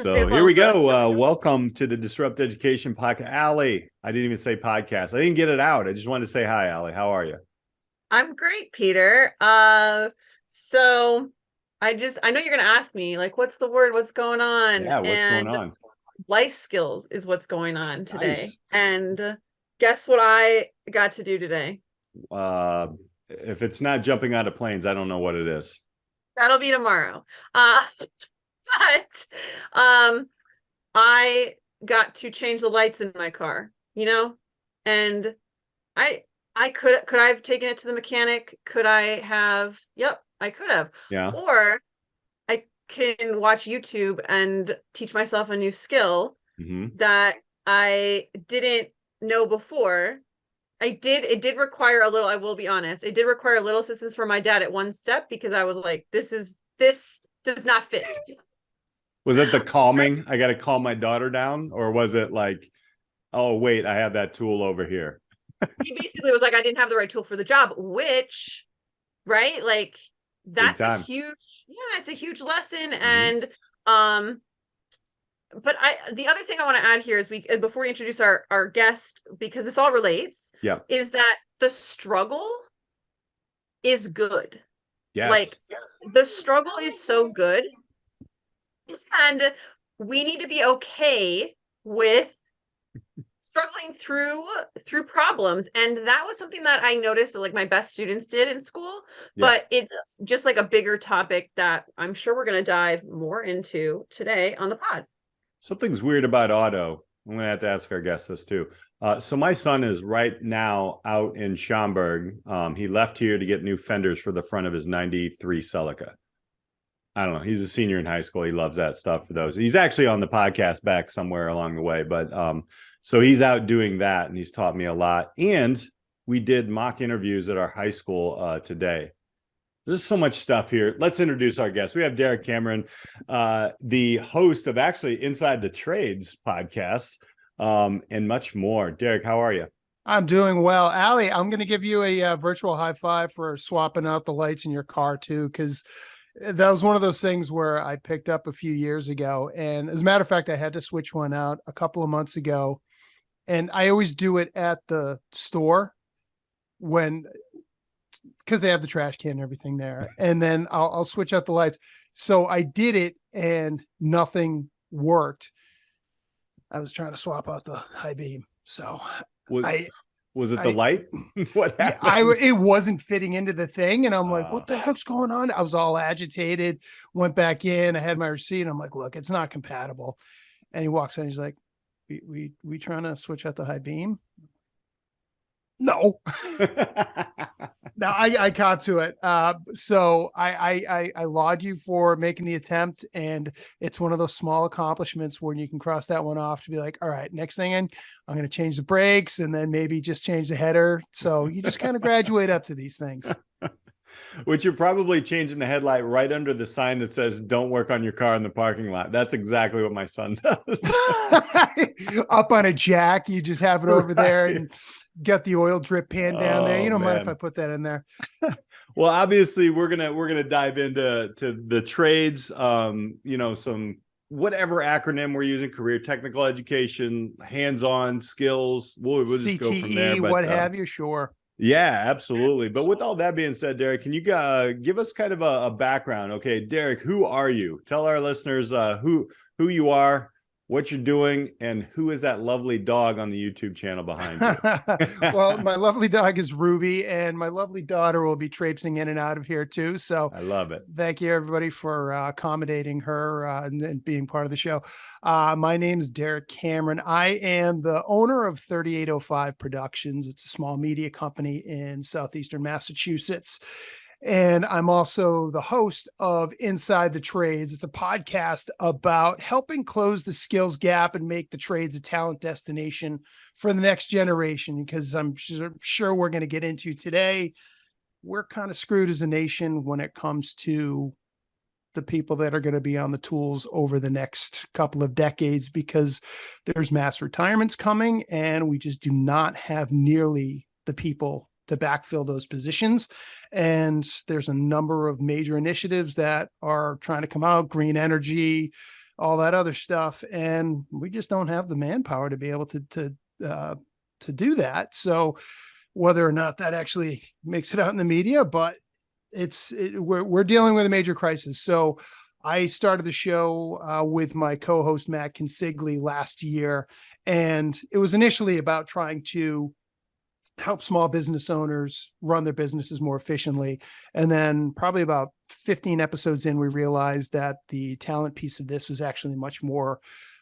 So here we go. Welcome to the Disrupt Education podcast. Alli, I didn't even say podcast. I didn't get it out. I just wanted to say hi, Alli. How are you? I'm great, Peter. So I know you're gonna ask me, like, what's the word? What's going on? Yeah, what's going And on? life skills is what's going on today. Nice. And guess what I got to do today? If it's not jumping out of planes, I don't know what it is. That'll be tomorrow. But I got to change the lights in my car, and I could I have taken it to the mechanic? Could I have? Yep, I could have. Yeah. Or I can watch YouTube and teach myself a new skill that I didn't know before. It did require a little, I will be honest, it did require a little assistance from my dad at one step, because I was like, this does not fit. Was it the calming? I got to calm my daughter down, or was it like, oh wait, I have that tool over here? He basically was like, I didn't have the right tool for the job, which, right? Like, that's a huge, it's a huge lesson. And but the other thing I want to add here is before we introduce our guest, because this all relates, is that the struggle is good. Yes. Like, the struggle is so good, and we need to be okay with struggling through problems. And that was something that I noticed that, like, my best students did in school. But it's just like a bigger topic that I'm sure we're going to dive more into today on the pod. Something's weird about auto. I'm going to have to ask our guest this too. So my son is right now out in Schaumburg. He left here to get new fenders for the front of his 93 Celica. I don't know. He's a senior in high school. He loves that stuff for those. He's actually on the podcast back somewhere along the way. But so he's out doing that, and he's taught me a lot. And we did mock interviews at our high school today. There's so much stuff here. Let's introduce our guest. We have Derrick Cameron, the host of actually Inside the Trades podcast, and much more. Derrick, how are you? I'm doing well. Alli, I'm going to give you a virtual high five for swapping out the lights in your car too, because that was one of those things where I picked up a few years ago. And as a matter of fact, I had to switch one out a couple of months ago. And I always do it at the store because they have the trash can and everything there. And then I'll switch out the lights. So I did it and nothing worked. I was trying to swap out the high beam. So was it the light? What happened? It wasn't fitting into the thing. And I'm like, what the heck's going on? I was all agitated, went back in. I had my receipt. I'm like, look, it's not compatible. And he walks in. He's like, we trying to switch out the high beam? No. Now I caught to it. So I laud you for making the attempt, and it's one of those small accomplishments where you can cross that one off to be like, all right, next thing I'm going to change the brakes and then maybe just change the header. So you just kind of graduate up to these things. Which you're probably changing the headlight right under the sign that says "Don't work on your car in the parking lot." That's exactly what my son does. Up on a jack, you just have it over there and got the oil drip pan down there. You don't mind if I put that in there? Well, obviously, we're gonna dive into the trades. Some whatever acronym we're using: career technical education, hands-on skills. We'll just CTE, go from there. But, what have you? Sure. Yeah, absolutely. But with all that being said, Derrick, can you give us kind of a background? Okay, Derrick, who are you? Tell our listeners who you are, what you're doing, and who is that lovely dog on the YouTube channel behind you? Well, my lovely dog is Ruby, and my lovely daughter will be traipsing in and out of here too. So I love it. Thank you, everybody, for accommodating her and being part of the show. My name is Derrick Cameron. I am the owner of 3805 Productions. It's a small media company in southeastern Massachusetts. And I'm also the host of Inside the Trades. It's a podcast about helping close the skills gap and make the trades a talent destination for the next generation, because I'm sure we're going to get into today. We're kind of screwed as a nation when it comes to the people that are going to be on the tools over the next couple of decades, because there's mass retirements coming and we just do not have nearly the people to backfill those positions. And there's a number of major initiatives that are trying to come out: green energy, all that other stuff. And we just don't have the manpower to be able to do that. So whether or not that actually makes it out in the media, but we're dealing with a major crisis. So I started the show with my co-host Matt Consigli last year, and it was initially about trying to help small business owners run their businesses more efficiently. And then probably about 15 episodes in, we realized that the talent piece of this was actually much more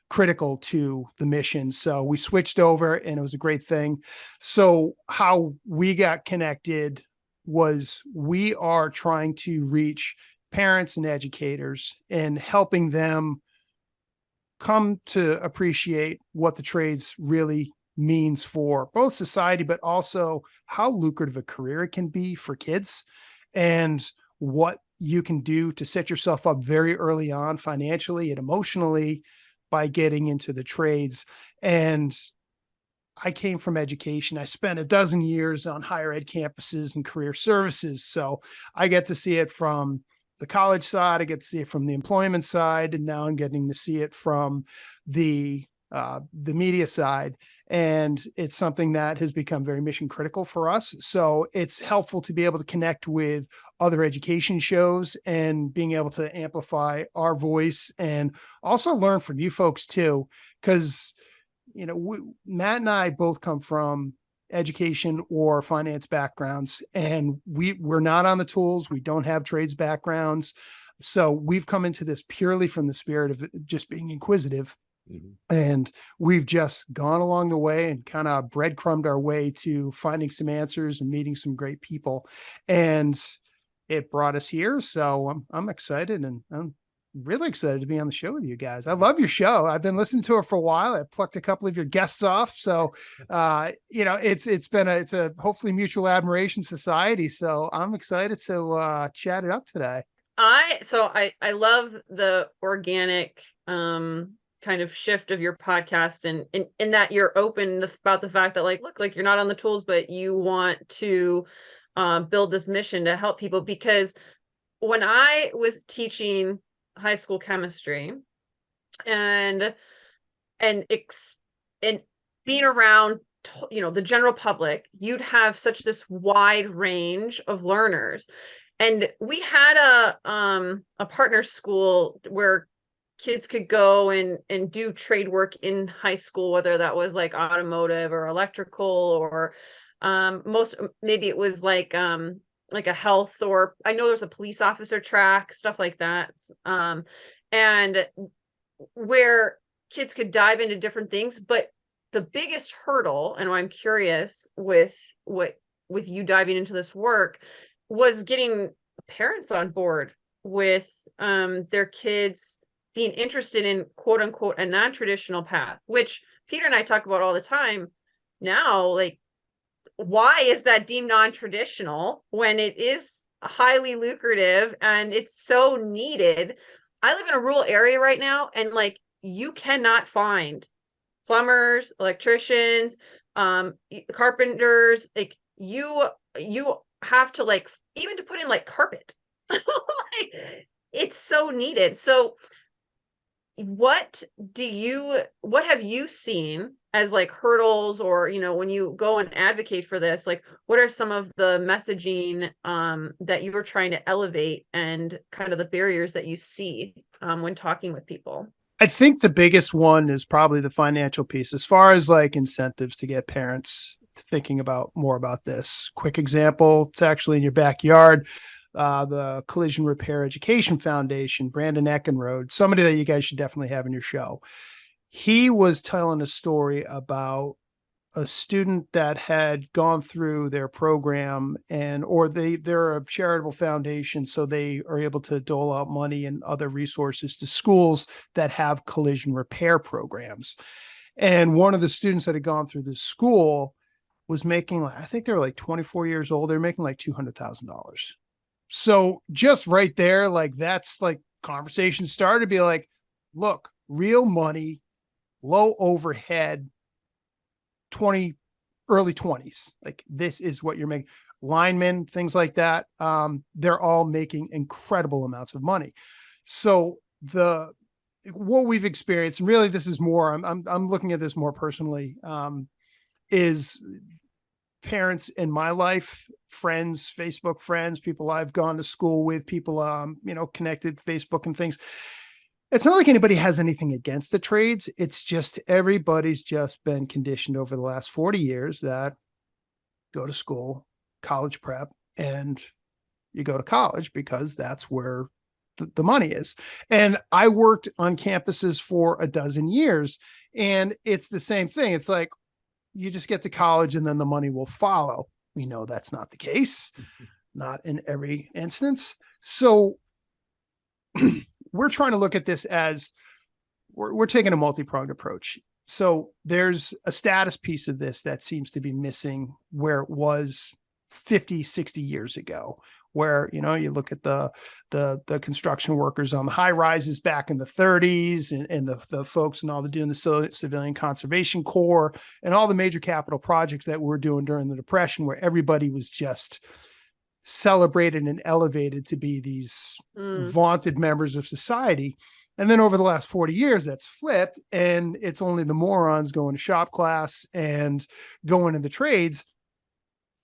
critical to the mission. So we switched over, and it was a great thing. So how we got connected was we are trying to reach parents and educators and helping them come to appreciate what the trades really means for both society, but also how lucrative a career it can be for kids, and what you can do to set yourself up very early on financially and emotionally by getting into the trades. And I came from education. I spent a dozen years on higher ed campuses and career services. So I get to see it from the college side. I get to see it from the employment side. And now I'm getting to see it from the media side. And it's something that has become very mission critical for us. So it's helpful to be able to connect with other education shows and being able to amplify our voice, and also learn from you folks too. Because, Matt and I both come from education or finance backgrounds, and we're not on the tools. We don't have trades backgrounds. So we've come into this purely from the spirit of just being inquisitive. And we've just gone along the way and kind of breadcrumbed our way to finding some answers and meeting some great people. And it brought us here. So I'm excited, and I'm really excited to be on the show with you guys. I love your show. I've been listening to it for a while. I plucked a couple of your guests off. So, it's a hopefully mutual admiration society. So I'm excited to chat it up today. I love the organic, kind of shift of your podcast, and in that you're open about the fact that look, you're not on the tools, but you want to build this mission to help people. Because when I was teaching high school chemistry and being around the general public, you'd have such this wide range of learners. And we had a partner school where kids could go and do trade work in high school, whether that was like automotive or electrical, or maybe it was like a health, or I know there's a police officer track, stuff like that. And where kids could dive into different things. But the biggest hurdle, and I'm curious with you diving into this work, was getting parents on board with their kids being interested in quote unquote a non-traditional path, which Peter and I talk about all the time now. Why is that deemed non-traditional when it is highly lucrative and it's so needed? I live in a rural area right now, and you cannot find plumbers, electricians, carpenters. You have to even to put in carpet. It's so needed. So what have you seen as hurdles, or when you go and advocate for this, what are some of the messaging that you were trying to elevate, and kind of the barriers that you see when talking with people? I think the biggest one is probably the financial piece, as far as incentives to get parents thinking more about this. Quick example, it's actually in your backyard. The Collision Repair Education Foundation, Brandon Eckenrode, somebody that you guys should definitely have in your show. He was telling a story about a student that had gone through their program, they're a charitable foundation, so they are able to dole out money and other resources to schools that have collision repair programs. And one of the students that had gone through this school was making, I think they were 24 years old. They're making $200,000. So just right there, that's conversation started to be look, real money, low overhead, early 20s. This is what you're making. Linemen, things like that. They're all making incredible amounts of money. So the what we've experienced, and really this is more, I'm looking at this more personally, is parents in my life, friends, Facebook friends, people I've gone to school with, people, connected Facebook and things. It's not like anybody has anything against the trades. It's just everybody's just been conditioned over the last 40 years that go to school, college prep, and you go to college because that's where the money is. And I worked on campuses for a dozen years, and it's the same thing. It's like, you just get to college and then the money will follow. We know that's not the case, not in every instance. So we're trying to look at this as we're taking a multi-pronged approach. So there's a status piece of this that seems to be missing where it was 50, 60 years ago, where, you look at the construction workers on the high rises back in the 30s and the folks and all doing the Civilian Conservation Corps and all the major capital projects that we're doing during the Depression, where everybody was just celebrated and elevated to be these vaunted members of society. And then over the last 40 years, that's flipped, and it's only the morons going to shop class and going into the trades.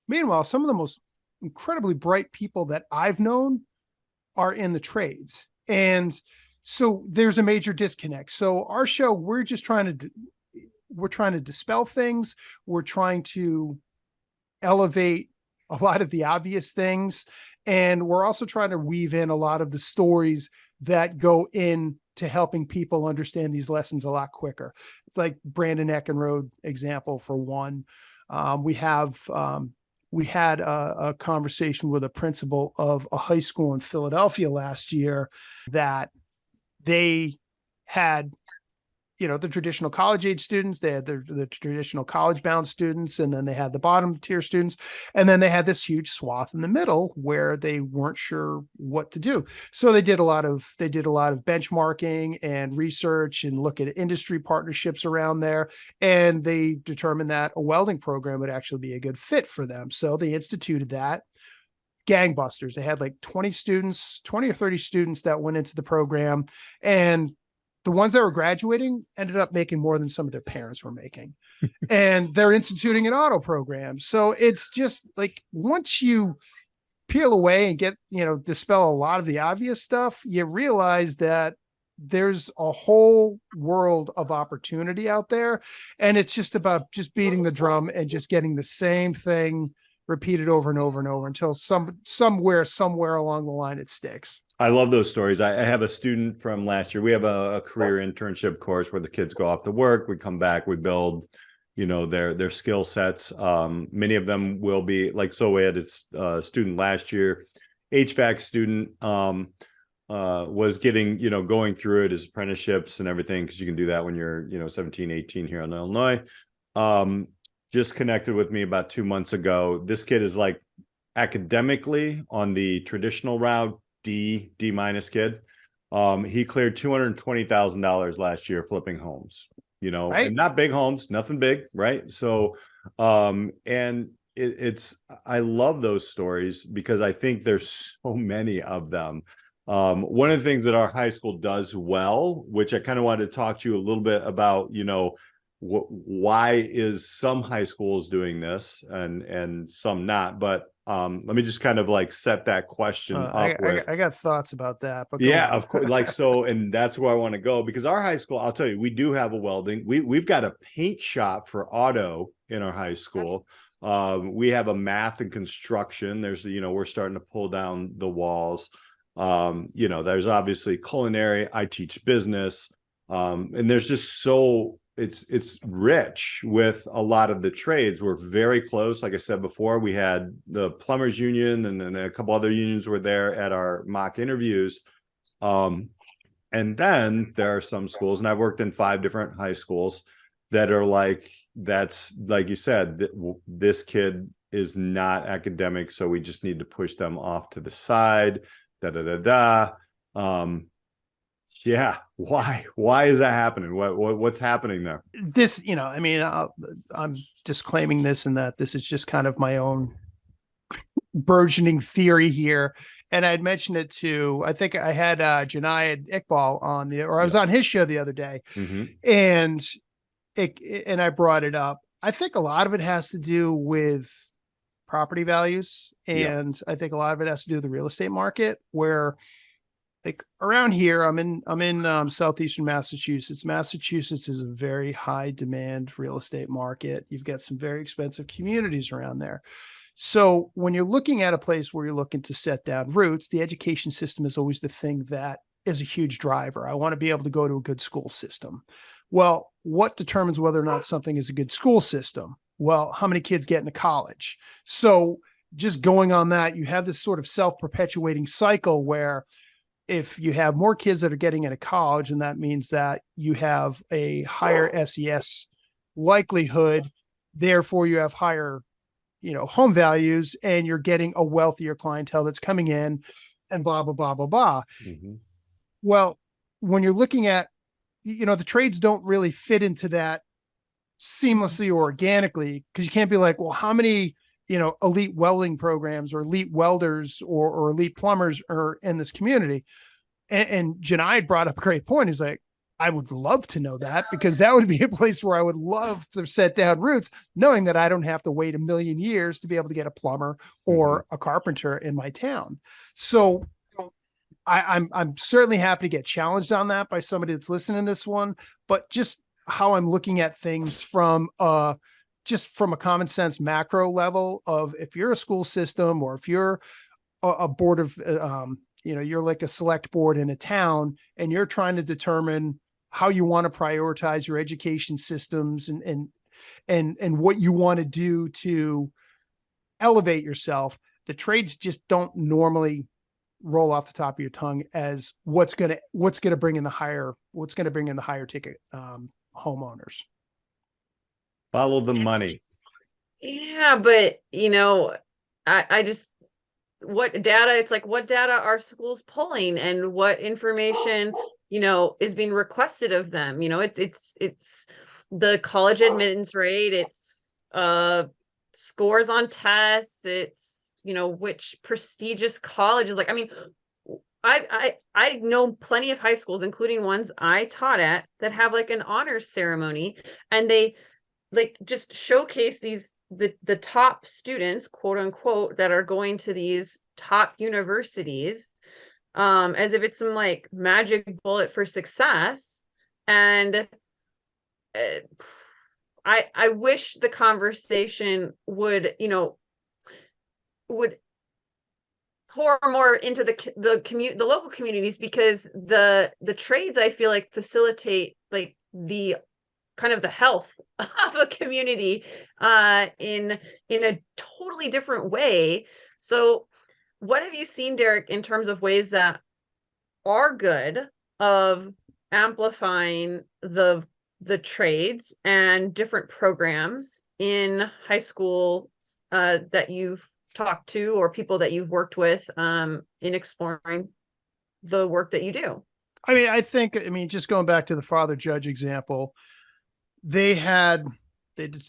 Meanwhile, some of the most incredibly bright people that I've known are in the trades. And so there's a major disconnect. So our show, we're trying to dispel things. We're trying to elevate a lot of the obvious things. And we're also trying to weave in a lot of the stories that go into helping people understand these lessons a lot quicker. It's like Brandon Eckenrode example for one. We had a conversation with a principal of a high school in Philadelphia last year that they had, the traditional college age students, they had the traditional college bound students, and then they had the bottom tier students. And then they had this huge swath in the middle where they weren't sure what to do. So they did a lot of benchmarking and research and look at industry partnerships around there. And they determined that a welding program would actually be a good fit for them. So they instituted that. Gangbusters. They had like 20 or 30 students that went into the program, and the ones that were graduating ended up making more than some of their parents were making. And they're instituting an auto program. So it's just like, once you peel away and get, dispel a lot of the obvious stuff, you realize that there's a whole world of opportunity out there. And it's just about just beating the drum and just getting the same thing repeated over and over and over until somewhere along the line it sticks. I love those stories. I have a student from last year. We have a career internship course where the kids go off to work. We come back, we build, their skill sets. Many of them will be like, so we had a student last year, HVAC student, was getting, going through it as apprenticeships and everything, because you can do that when you're, 17, 18 here in Illinois. Just connected with me about 2 months ago. This kid is like academically on the traditional route, D minus kid. He cleared $220,000 last year flipping homes, right? And not big homes, nothing big, right? So, and I love those stories because I think there's so many of them. One of the things that our high school does well, which I kind of wanted to talk to you a little bit about, why is some high schools doing this and some not, but let me just kind of like set that question up. I got thoughts about that, but yeah, of course. Like, so, and that's where I want to go, because our high school, I'll tell you, we do have a welding. We've got a paint shop for auto in our high school. We have a math and construction. There's, we're starting to pull down the walls. There's obviously culinary. I teach business. And there's just it's rich with a lot of the trades. We're very close. Like I said before, we had the plumbers union and then a couple other unions were there at our mock interviews. And then there are some schools, and I've worked in 5 different high schools that are like, that's like you said, this kid is not academic, so we just need to push them off to the side. Yeah. Why is that happening? What's happening there? This, I'm disclaiming this and that this is just kind of my own burgeoning theory here. And I'd mentioned it to, I think I had Junaid Iqbal on or I was on his show the other day, and I brought it up. I think a lot of it has to do with property values. And I think a lot of it has to do with the real estate market, where like around here, I'm in southeastern Massachusetts. Massachusetts is a very high demand real estate market. You've got some very expensive communities around there. So when you're looking at a place where you're looking to set down roots, the education system is always the thing that is a huge driver. I want to be able to go to a good school system. Well, what determines whether or not something is a good school system? Well, how many kids get into college? So just going on that, you have this sort of self-perpetuating cycle where if you have more kids that are getting into college, and that means that you have a higher SES likelihood, therefore you have higher, home values, and you're getting a wealthier clientele that's coming in, and blah, blah, blah, blah, blah. Well, when you're looking at, the trades don't really fit into that seamlessly or organically, because you can't be like, well, how many, elite welding programs or elite welders or elite plumbers are in this community? And Junaid brought up a great point. He's like, I would love to know that, because that would be a place where I would love to set down roots, knowing that I don't have to wait a million years to be able to get a plumber or a carpenter in my town. So I'm certainly happy to get challenged on that by somebody that's listening to this one, but just how I'm looking at things from a common sense macro level of, if you're a school system, or if you're a board of, you're like a select board in a town, and you're trying to determine how you want to prioritize your education systems and what you want to do to elevate yourself, the trades just don't normally roll off the top of your tongue as what's going to bring in the higher ticket homeowners. Follow the money. Yeah, but I just, what data are schools pulling, and what information is being requested of them? It's the college admittance rate, it's scores on tests, it's which prestigious colleges. Like, I mean, I know plenty of high schools, including ones I taught at, that have like an honors ceremony, and they like just showcase the top students, quote unquote, that are going to these top universities, as if it's some like magic bullet for success. And I wish the conversation would pour more into the local communities, because the trades, I feel like, facilitate like the kind of the health of a community in a totally different way. So what have you seen, Derrick, in terms of ways that are good of amplifying the trades and different programs in high school that you've talked to, or people that you've worked with in exploring the work that you do? I mean, just going back to the father judge example, they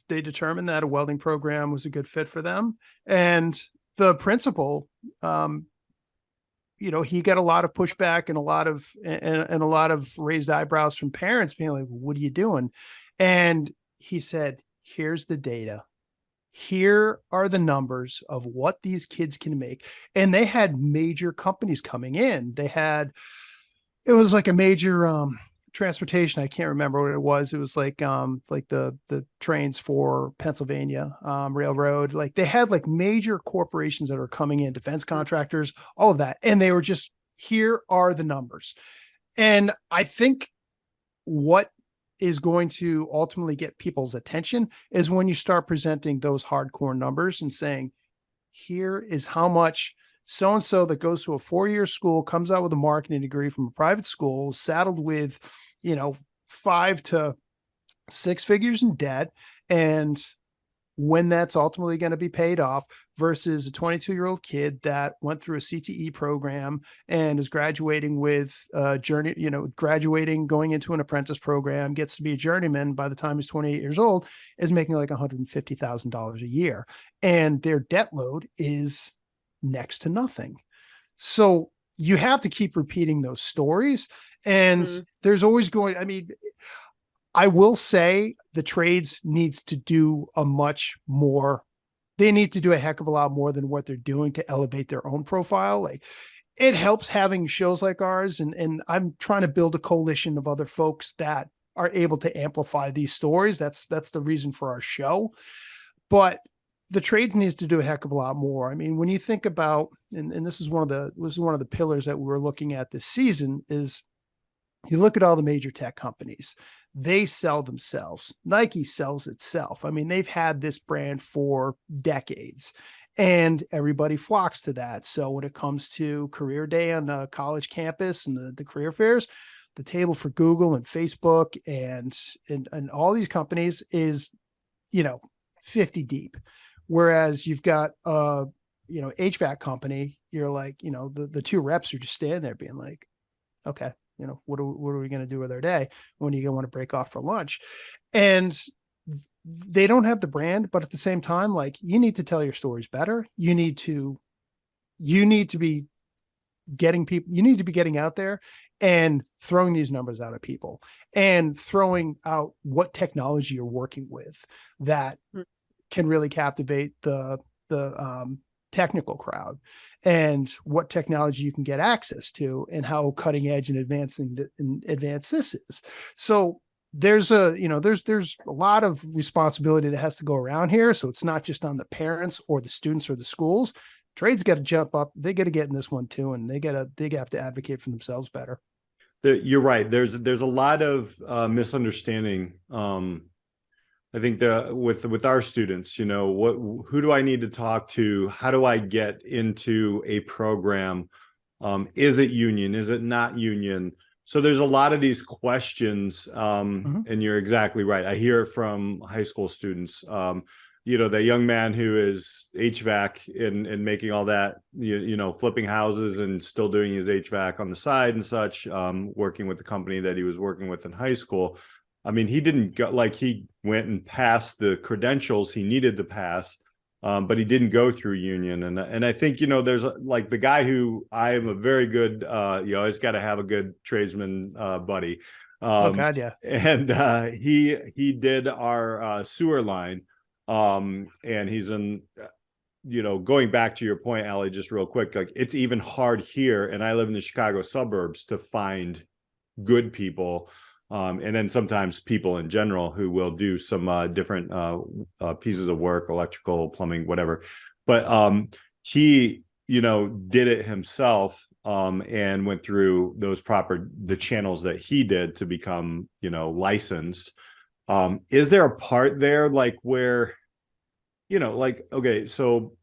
determined that a welding program was a good fit for them. And the principal, he got a lot of pushback and a lot of raised eyebrows from parents being like, what are you doing? And he said, here's the data. Here are the numbers of what these kids can make. And they had major companies coming in. It was like a major, transportation. I can't remember what it was. It was like the trains for Pennsylvania Railroad. Like, they had like major corporations that are coming in, defense contractors, all of that. And they were just, here are the numbers. And I think what is going to ultimately get people's attention is when you start presenting those hardcore numbers and saying, here is how much so-and-so that goes to a 4-year school, comes out with a marketing degree from a private school, saddled with, 5 to 6 figures in debt, and when that's ultimately going to be paid off, versus a 22-year-old kid that went through a CTE program and is graduating with a journey, going into an apprentice program, gets to be a journeyman by the time he's 28 years old, is making like $150,000 a year. And their debt load is next to nothing. So you have to keep repeating those stories. And there's always going, I mean, I will say the trades needs to do they need to do a heck of a lot more than what they're doing to elevate their own profile. Like, it helps having shows like ours. And I'm trying to build a coalition of other folks that are able to amplify these stories. That's the reason for our show. But the trades needs to do a heck of a lot more. I mean, when you think about, and this is one of the pillars that we're looking at this season, is you look at all the major tech companies, they sell themselves. Nike sells itself. I mean, they've had this brand for decades and everybody flocks to that. So when it comes to career day on a college campus and the career fairs, the table for Google and Facebook and all these companies is, 50 deep. Whereas you've got HVAC company, you're like, the two reps are just standing there being like, okay, what are we going to do with our day? When are you going to want to break off for lunch? And they don't have the brand, but at the same time, like, you need to tell your stories better. You need to be getting out there and throwing these numbers out at people and throwing out what technology you're working with that can really captivate the technical crowd, and what technology you can get access to, and how cutting edge and advanced this is. So there's a lot of responsibility that has to go around here. So it's not just on the parents or the students or the schools. Trades got to jump up. They got to get in this one too, and they have to advocate for themselves better. You're right. There's a lot of misunderstanding. I think with our students, who do I need to talk to? How do I get into a program? Is it union? Is it not union? So there's a lot of these questions, and you're exactly right. I hear it from high school students. The young man who is HVAC and making all that, flipping houses and still doing his HVAC on the side and such, working with the company that he was working with in high school. I mean, he didn't go, like, he went and passed the credentials he needed to pass, but he didn't go through union. And I think, there's like the guy who I am a very good, you always got to have a good tradesman buddy. Oh God, yeah. And he did our sewer line. And he's in, going back to your point, Alli, just real quick, like, it's even hard here. And I live in the Chicago suburbs to find good people. And then sometimes people in general who will do some different pieces of work, electrical, plumbing, whatever. But he, did it himself and went through the channels that he did to become, licensed. Is there a part there like where, okay, so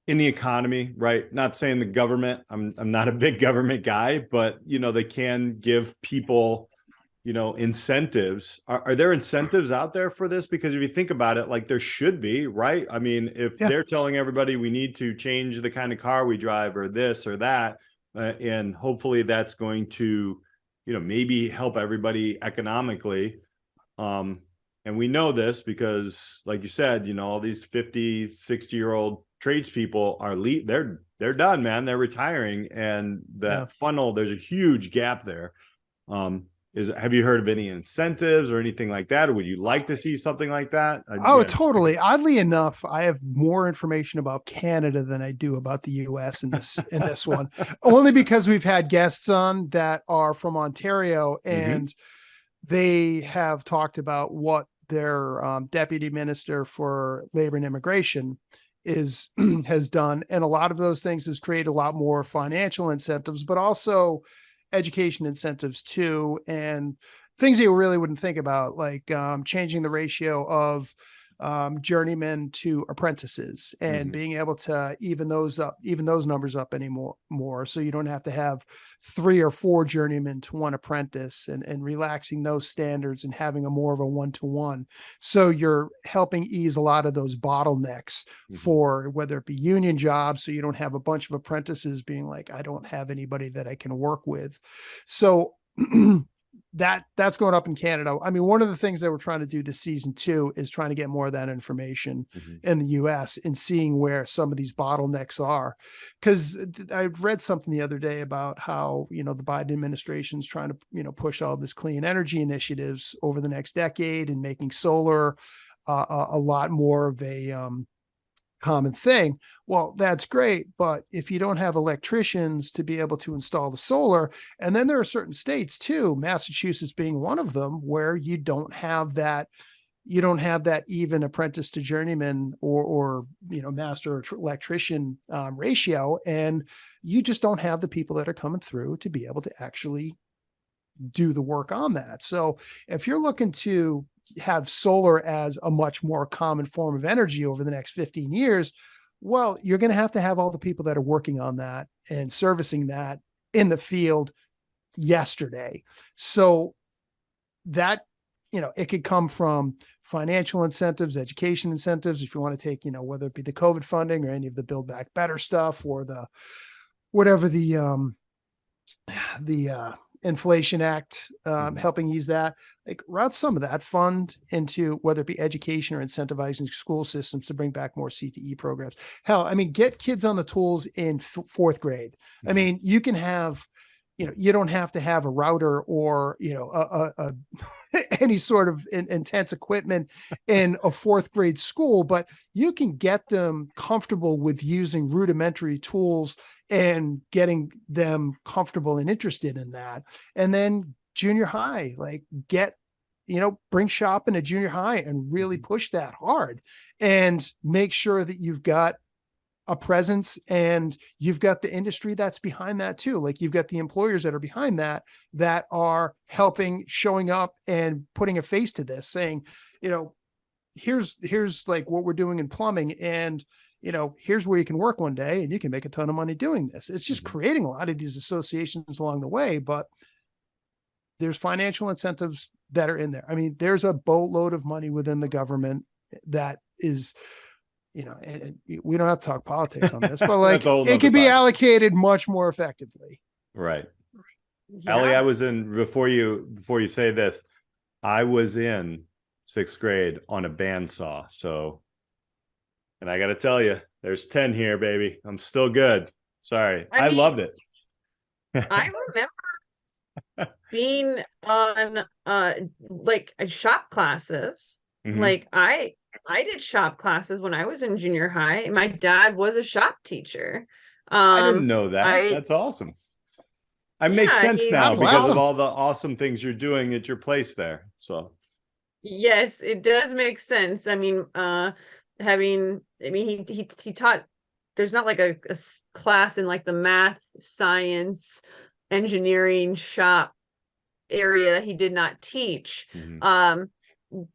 in the economy, right? Not saying the government, I'm not a big government guy, but they can give people, incentives. Are there incentives out there for this? Because if you think about it, like, there should be, right? I mean, if they're telling everybody we need to change the kind of car we drive or this or that, and hopefully that's going to, maybe help everybody economically. And we know this because, like you said, all these 50, 60-year-old tradespeople are they're done, man. They're retiring, and that funnel, there's a huge gap there. Have you heard of any incentives or anything like that? Or would you like to see something like that? Totally. Oddly enough, I have more information about Canada than I do about the US in this one, only because we've had guests on that are from Ontario, and they have talked about what their deputy minister for labor and immigration has done. And a lot of those things has created a lot more financial incentives, but also education incentives too, and things that you really wouldn't think about, like changing the ratio of journeymen to apprentices and being able to even those numbers up more. So you don't have to have 3 or 4 journeymen to 1 apprentice, and relaxing those standards and having more of a 1-to-1. So you're helping ease a lot of those bottlenecks for whether it be union jobs. So you don't have a bunch of apprentices being like, I don't have anybody that I can work with. So that's going up in Canada. I mean, one of the things that we're trying to do this season too is trying to get more of that information in the US and seeing where some of these bottlenecks are. Because I read something the other day about how, the Biden administration is trying to, push all this clean energy initiatives over the next decade and making solar a lot more of a common thing. Well, that's great, but if you don't have electricians to be able to install the solar, and then there are certain states too, Massachusetts being one of them, where you don't have that even apprentice to journeyman or master electrician ratio, and you just don't have the people that are coming through to be able to actually do the work on that. So if you're looking to have solar as a much more common form of energy over the next 15 years, well, you're going to have all the people that are working on that and servicing that in the field yesterday. So that, it could come from financial incentives, education incentives, if you want to take, whether it be the COVID funding or any of the Build Back Better stuff or the, whatever the Inflation Act, helping ease that, like route some of that fund into whether it be education or incentivizing school systems to bring back more CTE programs. Hell, I mean, get kids on the tools in fourth grade. I mean, you can have, you don't have to have a router or, any sort of intense equipment in a fourth grade school, but you can get them comfortable with using rudimentary tools and getting them comfortable and interested in that. And then junior high, like bring shop into junior high and really push that hard and make sure that you've got a presence and you've got the industry that's behind that too. Like you've got the employers that are behind that are helping, showing up and putting a face to this, saying, here's like what we're doing in plumbing, and here's where you can work one day and you can make a ton of money doing this. It's just creating a lot of these associations along the way, but there's financial incentives that are in there. I mean, there's a boatload of money within the government that is, and we don't have to talk politics on this, but like it could be allocated much more effectively. Right. Yeah. Alli, I was in, before you say this, I was in 6th grade on a bandsaw. So, and I got to tell you, there's 10 here, baby. I'm still good. Sorry. I loved it. I remember being on like shop classes. Like I did shop classes when I was in junior high. My dad was a shop teacher. I didn't know that. That's awesome. It makes sense now because of all the awesome things you're doing at your place there. So yes, it does make sense. I mean, he taught, there's not like a class in like the math, science, engineering shop area that he did not teach.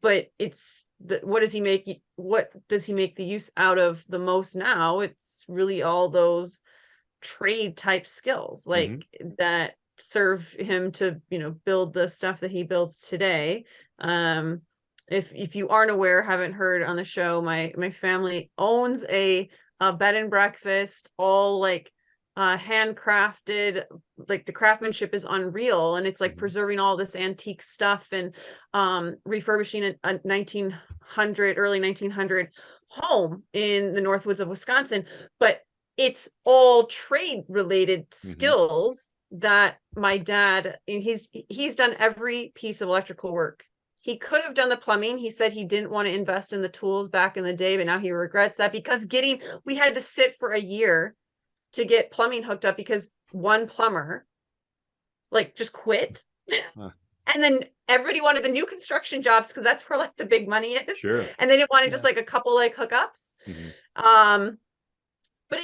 But it's what does he make the use out of the most now? It's really all those trade type skills like that serve him to build the stuff that he builds today. If you aren't aware, haven't heard on the show, my family owns a bed and breakfast, all like handcrafted, like the craftsmanship is unreal, and it's like preserving all this antique stuff and refurbishing a 1900 early 1900 home in the Northwoods of Wisconsin. But it's all trade related skills that my dad, and he's done every piece of electrical work. He could have done the plumbing. He said he didn't want to invest in the tools back in the day, but now he regrets that because we had to sit for a year to get plumbing hooked up because one plumber like just quit. And then everybody wanted the new construction jobs because that's where like the big money is. Sure. And they didn't want just like a couple like hookups. But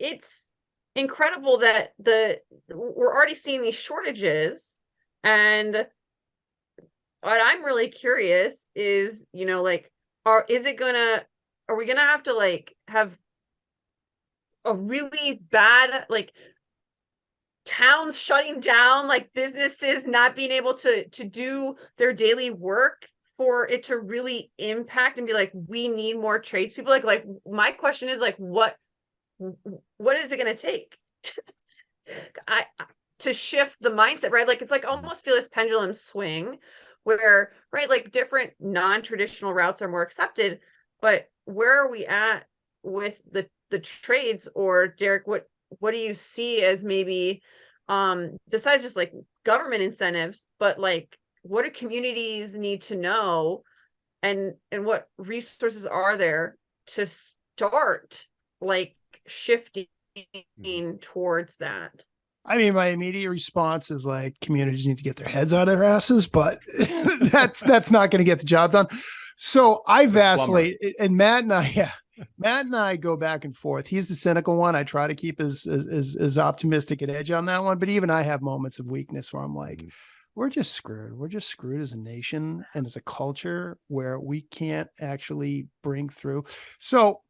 it's incredible that we're already seeing these shortages. And what I'm really curious is, like, are we gonna have to like have a really bad like towns shutting down, like businesses not being able to do their daily work for it to really impact and be like, we need more tradespeople? Like my question is like, what is it going to take? shift the mindset, right? Like it's like almost feel this pendulum swing where, right, like different non-traditional routes are more accepted, but where are we at with the trades? Or Derrick, what do you see as maybe besides just like government incentives, but like what do communities need to know, and what resources are there to start like shifting towards that? I mean, my immediate response is like communities need to get their heads out of their asses, but that's not going to get the job done. So I vacillate, and Matt and I, yeah, Matt and I go back and forth. He's the cynical one. I try to keep as optimistic an edge on that one, but even I have moments of weakness where I'm like, we're just screwed. We're just screwed as a nation and as a culture where we can't actually bring through. So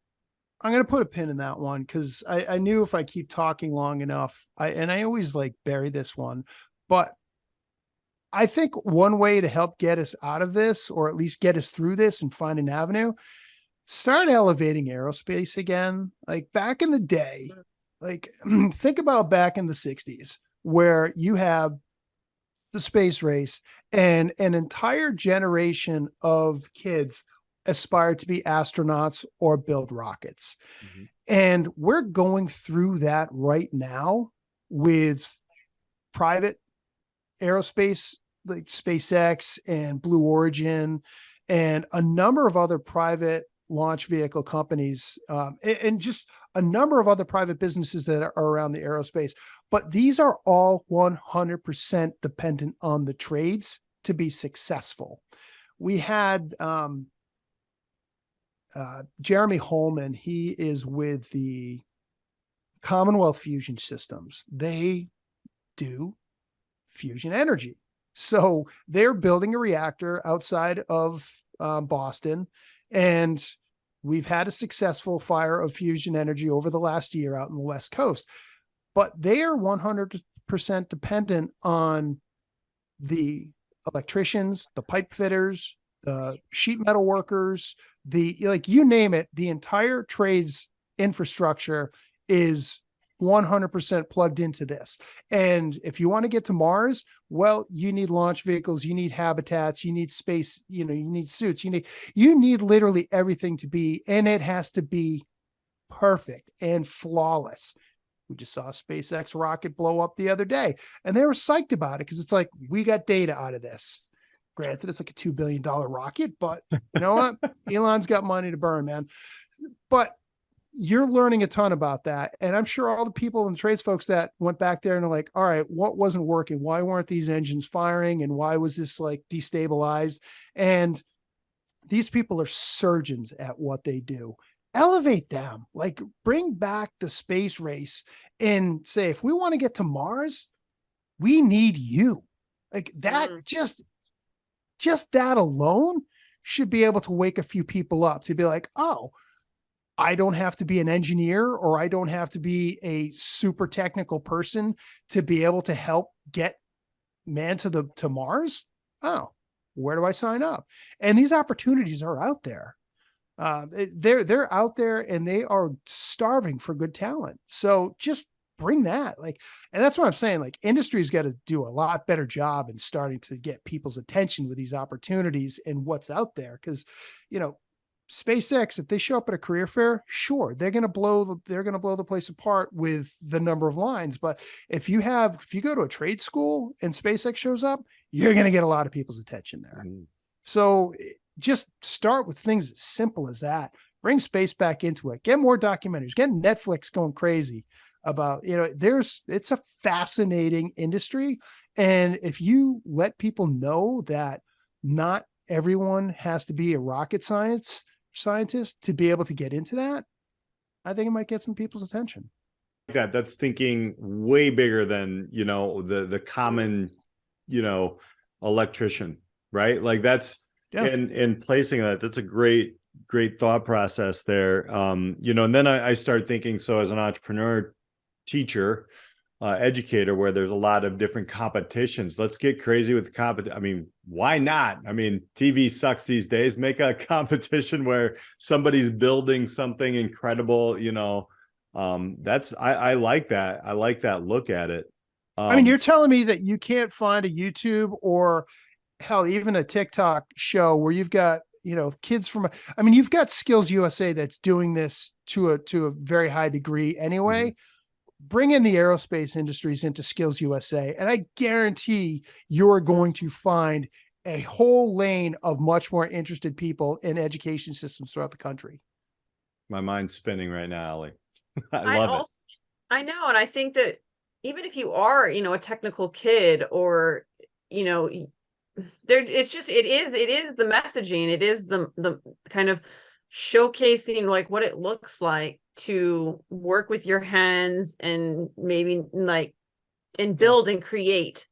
I'm going to put a pin in that one because I knew if I keep talking long enough, I always like bury this one, but I think one way to help get us out of this, or at least get us through this and find an avenue, start elevating aerospace again. Like back in the day, like think about back in the 60s where you have the space race and an entire generation of kids aspire to be astronauts or build rockets. And we're going through that right now with private aerospace like SpaceX and Blue Origin and a number of other private launch vehicle companies, and just a number of other private businesses that are around the aerospace. But these are all 100% dependent on the trades to be successful. We had Jeremy Holman. He is with the Commonwealth Fusion Systems. They do fusion energy. So they're building a reactor outside of Boston, and we've had a successful fire of fusion energy over the last year out in the West Coast. But they are 100% dependent on the electricians, the pipe fitters, the sheet metal workers, like you name it, the entire trades infrastructure is 100% plugged into this. And if you want to get to Mars, well, you need launch vehicles, you need habitats, you need space, you need suits, you need literally everything to be, and it has to be perfect and flawless. We just saw a SpaceX rocket blow up the other day, and they were psyched about it because it's like, we got data out of this. Granted, it's like a $2 billion rocket, but you know what? Elon's got money to burn, man. But you're learning a ton about that. And I'm sure all the people and trades folks that went back there and are like, all right, what wasn't working? Why weren't these engines firing? And why was this like destabilized? And these people are surgeons at what they do. Elevate them, like bring back the space race and say, if we want to get to Mars, we need you. Like that, just that alone should be able to wake a few people up to be like, oh, I don't have to be an engineer, or I don't have to be a super technical person to be able to help get man to Mars. Oh, where do I sign up? And these opportunities are out there. They're out there, and they are starving for good talent. So just bring that, like, and that's what I'm saying. Like, industry's got to do a lot better job in starting to get people's attention with these opportunities and what's out there. Because, SpaceX, if they show up at a career fair, sure, they're going to blow the place apart with the number of lines. But if you go to a trade school and SpaceX shows up, you're going to get a lot of people's attention there. So just start with things as simple as that. Bring space back into it. Get more documentaries. Get Netflix going crazy about, it's a fascinating industry. And if you let people know that not everyone has to be a rocket scientist to be able to get into that, I think it might get some people's attention. That's thinking way bigger than, the common, electrician, right? Like that's, and placing that's a great thought process there. And then I started thinking, so as an entrepreneur, teacher, educator, where there's a lot of different competitions, let's get crazy with the competition. I mean, why not? I mean, TV sucks these days. Make a competition where somebody's building something incredible. I like that. I like that look at it. I mean, you're telling me that you can't find a YouTube or hell, even a TikTok show where you've got, kids from, I mean, you've got Skills USA that's doing this to a very high degree anyway. Bring in the aerospace industries into Skills USA, and I guarantee you're going to find a whole lane of much more interested people in education systems throughout the country. My mind's spinning right now, Alli. I love it. I know, and I think that even if you are, a technical kid, or it is the messaging, it is the kind of showcasing like what it looks like to work with your hands and maybe like and build and create,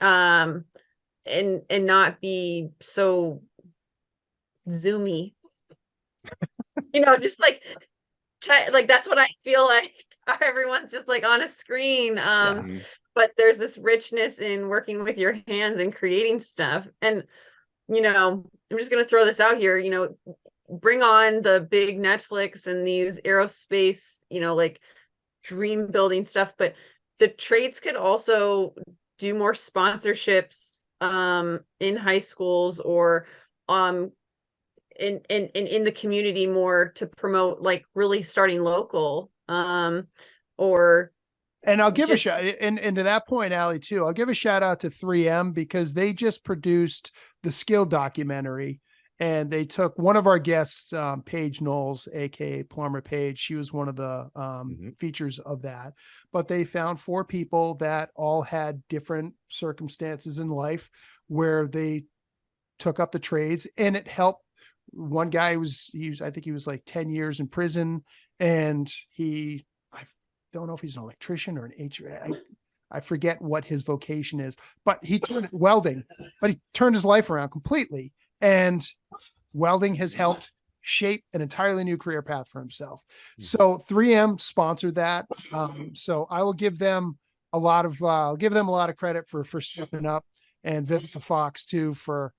and not be so zoomy, just like that's what I feel like. Everyone's just like on a screen. But there's this richness in working with your hands and creating stuff. And, I'm just going to throw this out here, bring on the big Netflix and these aerospace, like dream building stuff. But the trades could also do more sponsorships in high schools, or in the community, more to promote like really starting local, or. And I'll give a shout, and to that point, Alli, too, I'll give a shout out to 3M because they just produced the skill documentary, and they took one of our guests, Paige Knowles, aka Plumber Paige. She was one of the features of that. But they found 4 people that all had different circumstances in life where they took up the trades, and it helped. One guy I think he was like 10 years in prison, and I don't know if he's an electrician or an HVAC. I forget what his vocation is, but he turned welding, but he turned his life around completely. And welding has helped shape an entirely new career path for himself. So 3M sponsored that. So I will give them a lot of credit for stepping up, and Vivica Fox too for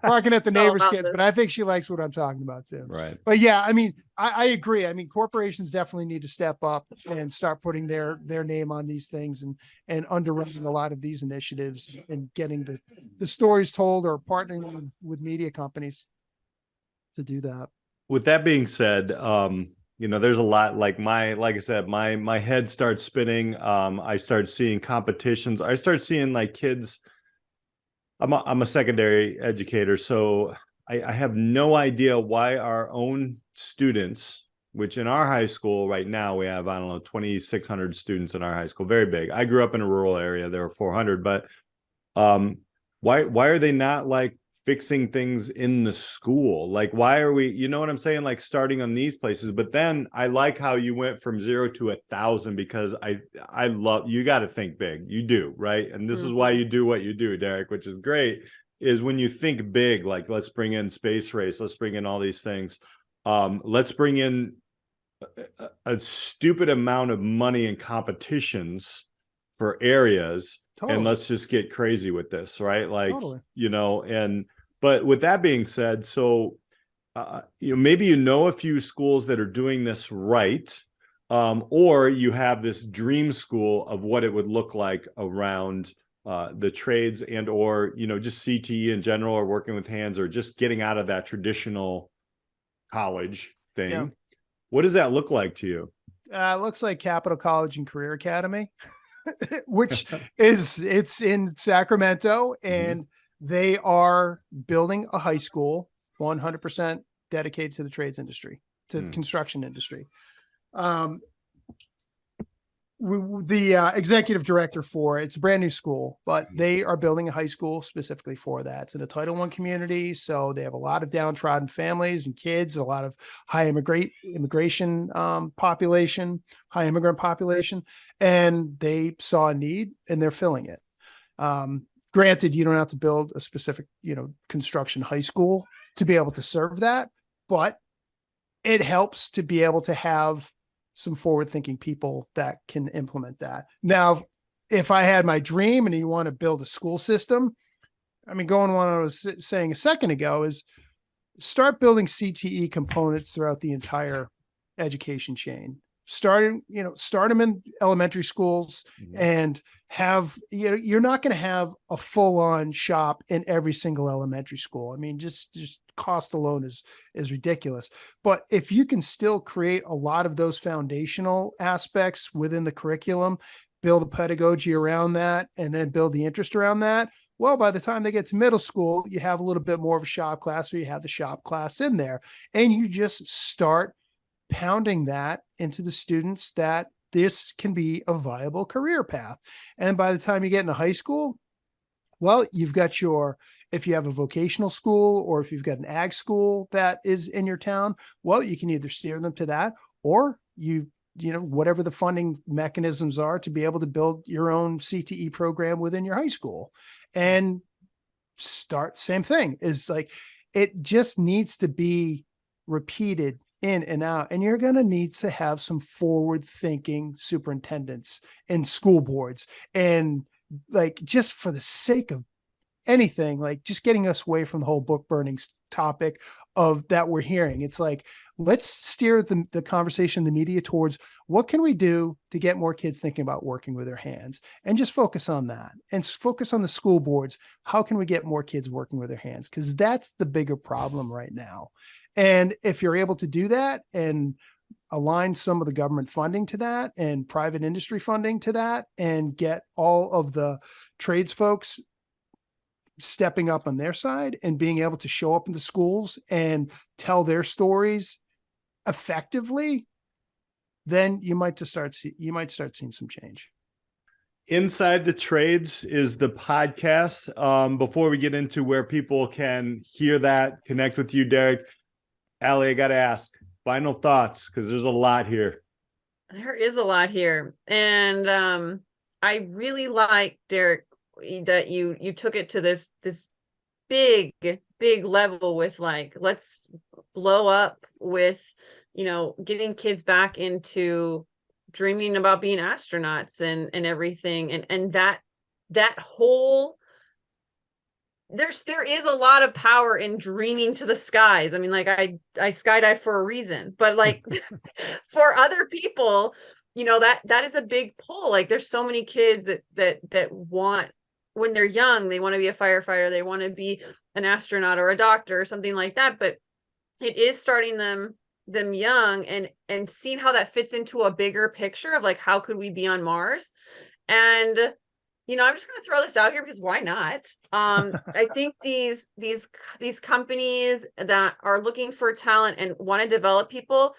barking at the neighbor's kids, but I think she likes what I'm talking about too. Right. But yeah, I mean, I agree. I mean, corporations definitely need to step up and start putting their name on these things, and underwriting a lot of these initiatives and getting the stories told, or partnering with media companies to do that. With that being said, there's a lot, like I said, my head starts spinning. I start seeing competitions. I start seeing like kids. I'm a secondary educator, so I have no idea why our own students, which in our high school right now, we have, 2,600 students in our high school, very big. I grew up in a rural area, there were 400, but why are they not like fixing things in the school? Like, why are we, you know what I'm saying? Like starting on these places. But then I like how you went from 0 to 1,000, because I love, you got to think big. You do, right? And this is why you do what you do, Derrick, which is great, is when you think big, like let's bring in space race, let's bring in all these things. Let's bring in a stupid amount of money in competitions for areas. Totally. And let's just get crazy with this, right? Like, totally. But with that being said, so, maybe a few schools that are doing this right, or you have this dream school of what it would look like around the trades, and, or, just CTE in general, or working with hands, or just getting out of that traditional college thing. Yeah. What does that look like to you? It looks like Capital College and Career Academy. Which it's in Sacramento, and they are building a high school 100% dedicated to the trades industry, to the construction industry. The executive director for it's a brand new school, but they are building a high school specifically for that. It's in a Title I community, so they have a lot of downtrodden families and kids, a lot of high immigration population, high immigrant population, and they saw a need and they're filling it. Granted, you don't have to build a specific, construction high school to be able to serve that, but it helps to be able to have some forward-thinking people that can implement that. Now, if I had my dream and you want to build a school system, I mean, going on what I was saying a second ago, is start building CTE components throughout the entire education chain. start them in elementary schools Mhm. and have, you're not going to have a full on shop in every single elementary school. I mean, just cost alone is ridiculous. But if you can still create a lot of those foundational aspects within the curriculum, build a pedagogy around that, and then build the interest around that, well, by the time they get to middle school, you have a little bit more of a shop class, or you have the shop class in there, and you just start pounding that into the students that this can be a viable career path. And by the time you get into high school, well, you've got if you have a vocational school, or if you've got an ag school that is in your town, well, you can either steer them to that, or whatever the funding mechanisms are to be able to build your own CTE program within your high school. And same thing is like, it just needs to be repeated in and out. And you're going to need to have some forward thinking superintendents and school boards. And like, just for the sake of anything, like just getting us away from the whole book burning topic of that we're hearing. It's like, let's steer the conversation in the media towards what can we do to get more kids thinking about working with their hands, and just focus on that, and focus on the school boards. How can we get more kids working with their hands? Because that's the bigger problem right now. And if you're able to do that and align some of the government funding to that and private industry funding to that, and get all of the trades folks stepping up on their side and being able to show up in the schools and tell their stories effectively, then you might start seeing some change. Inside the Trades is the podcast. Before we get into where people can hear that, connect with you, Derrick, Alli, I got to ask, final thoughts, because there's a lot here. There is a lot here. And I really like, Derrick, that you took it to this big level with like, let's blow up with, getting kids back into dreaming about being astronauts and everything. And that whole, there is a lot of power in dreaming to the skies. I mean, like I skydive for a reason, but like for other people, that is a big pull. Like there's so many kids that want, when they're young, they want to be a firefighter, they want to be an astronaut or a doctor or something like that. But it is starting them young and seeing how that fits into a bigger picture of like, how could we be on Mars? And I'm just going to throw this out here because why not? I think these companies that are looking for talent and want to develop people,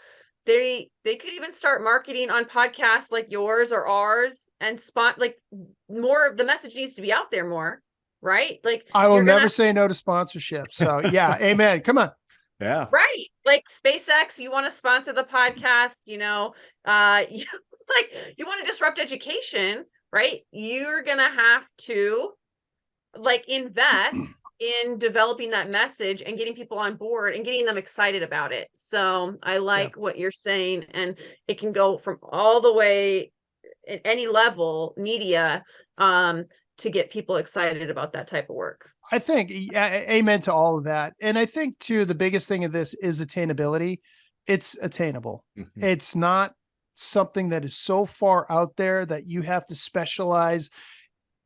they could even start marketing on podcasts like yours or ours, and spot like more of the message needs to be out there more, right? Like, I will never say no to sponsorship. So yeah, amen. Come on. Yeah. Right. Like SpaceX, you want to sponsor the podcast, you want to disrupt education, right? You're going to have to like invest in developing that message and getting people on board and getting them excited about it. So I like what you're saying, and it can go from all the way at any level media, to get people excited about that type of work. I think, amen to all of that. And I think too, the biggest thing of this is attainability. It's attainable. Mm-hmm. It's not something that is so far out there that you have to specialize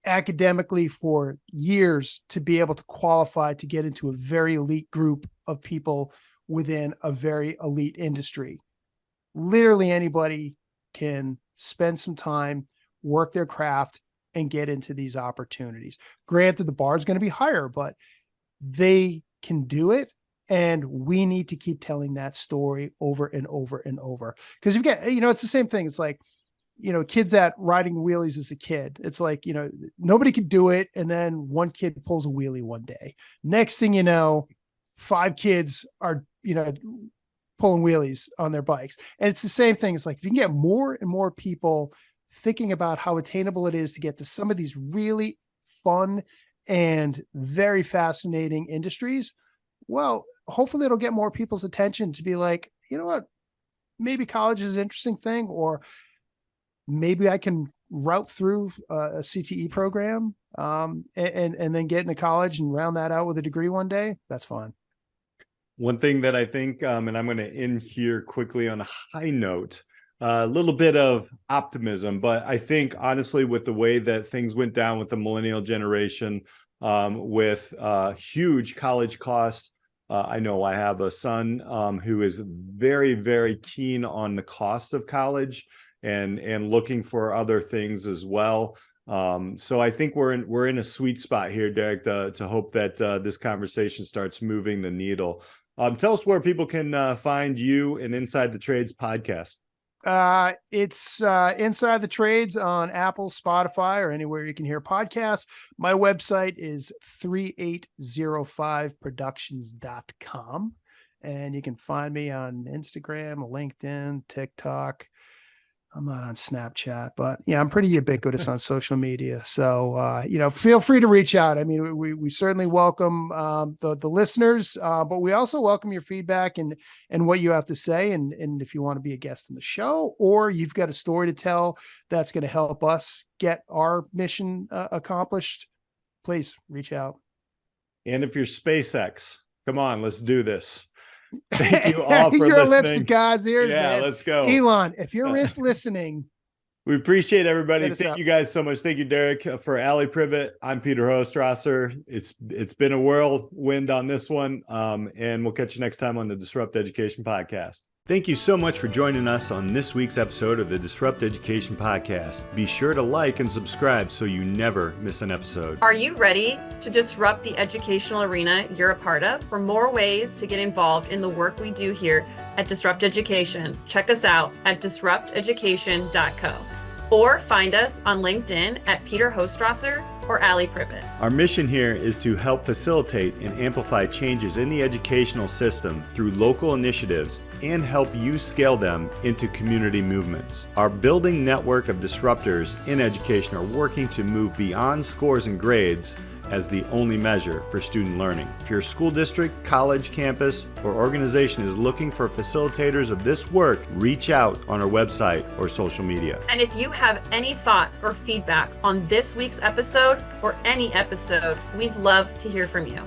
academically for years to be able to qualify to get into a very elite group of people within a very elite industry. Literally anybody can spend some time, work their craft, and get into these opportunities. Granted, the bar is going to be higher, but they can do it. And we need to keep telling that story over and over and over. Because you get, it's the same thing. It's like, kids that riding wheelies as a kid. It's like, nobody could do it. And then one kid pulls a wheelie one day. Next thing you know, 5 kids are, pulling wheelies on their bikes. And it's the same thing. It's like, if you can get more and more people thinking about how attainable it is to get to some of these really fun and very fascinating industries, well, hopefully it'll get more people's attention to be like, you know what, maybe college is an interesting thing, or maybe I can route through a CTE program, and then get into college and round that out with a degree one day. That's fine. One thing that I think, and I'm going to end here quickly on a high note, a little bit of optimism. But I think, honestly, with the way that things went down with the millennial generation, with huge college costs, I know I have a son who is very, very keen on the cost of college and looking for other things as well. So I think we're in a sweet spot here, Derrick, to hope that this conversation starts moving the needle. Tell us where people can find you and Inside the Trades podcast. It's Inside the Trades on Apple, Spotify, or anywhere you can hear podcasts. My website is 3805productions.com, and you can find me on Instagram, LinkedIn, TikTok. I'm not on Snapchat, but yeah, I'm pretty ubiquitous on social media. So, feel free to reach out. I mean, we certainly welcome the listeners, but we also welcome your feedback and what you have to say. And if you want to be a guest in the show, or you've got a story to tell that's going to help us get our mission accomplished, please reach out. And if you're SpaceX, come on, let's do this. Thank you all for your listening. lips to God's ears, yeah, man. Let's go. Elon, if you're listening. We appreciate everybody. Thank up. you guys so much. Thank you, Derrick. For Alli Privitt, I'm Peter Hostrawser. It's been a whirlwind on this one, and we'll catch you next time on the Disrupt Education Podcast. Thank you so much for joining us on this week's episode of the Disrupt Education Podcast. Be sure to like and subscribe so you never miss an episode. Are you ready to disrupt the educational arena you're a part of? For more ways to get involved in the work we do here at Disrupt Education, check us out at disrupteducation.co or find us on LinkedIn at Peter Hostrawser or Alli Privitt. Our mission here is to help facilitate and amplify changes in the educational system through local initiatives and help you scale them into community movements. Our building network of disruptors in education are working to move beyond scores and grades as the only measure for student learning. If your school district, college, campus, or organization is looking for facilitators of this work, reach out on our website or social media. And if you have any thoughts or feedback on this week's episode or any episode, we'd love to hear from you.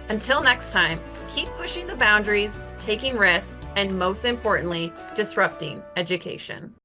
Until next time, keep pushing the boundaries, taking risks, and most importantly, disrupting education.